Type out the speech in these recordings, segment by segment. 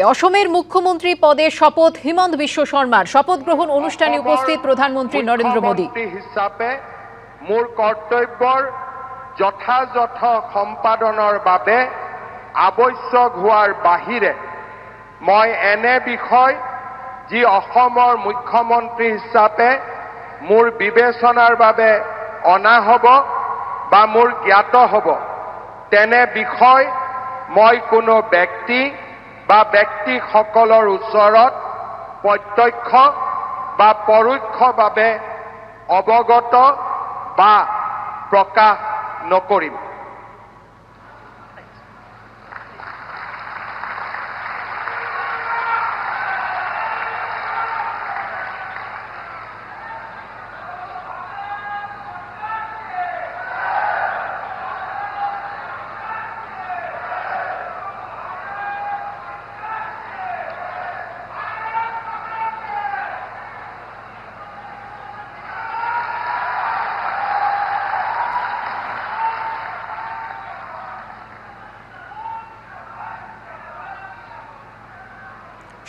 অসমেৰ মুখ্যমন্ত্ৰী পদে শপথ হিমন্ত বিশ্ব শৰ্মাৰ শপথ গ্ৰহণ অনুষ্ঠানে উপস্থিত প্ৰধানমন্ত্ৰী নৰেন্দ্ৰ মোদী হিসাবে মোৰ কৰ্তব্যৰ যথাযথ সম্পাদনৰ বাবে আৱশ্যক হোৱাৰ বাহিৰে মই এনে বিষয় যি অসমৰ মুখ্যমন্ত্ৰী হিচাপে মোৰ বিবেচনাৰ বাবে অনা হ'ব বা মোৰ জ্ঞাত হ'ব তেনে বিষয় মই কোনো ব্যক্তি বা ব্যক্তিসকলৰ ওচৰত প্ৰত্যক্ষ বা পৰোক্ষভাৱে অৱগত বা প্ৰকাশ নকৰিম।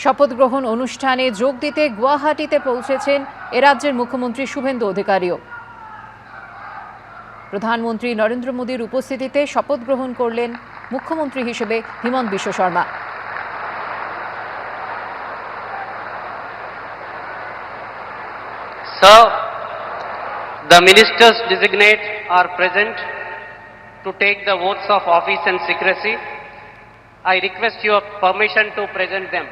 শপথ গ্রহণ অনুষ্ঠানে যোগ দিতে গুয়াহাটিতে পৌঁছেছেন এ রাজ্যের মুখ্যমন্ত্রী শুভেন্দু অধিকারীও। প্রধানমন্ত্রী নরেন্দ্র মোদীর উপস্থিতিতে শপথ গ্রহণ করলেন মুখ্যমন্ত্রী হিসেবে Himanta Biswa Sarma. Sir, the ministers designate are present to take the oaths of office and secrecy. I request your permission to present them.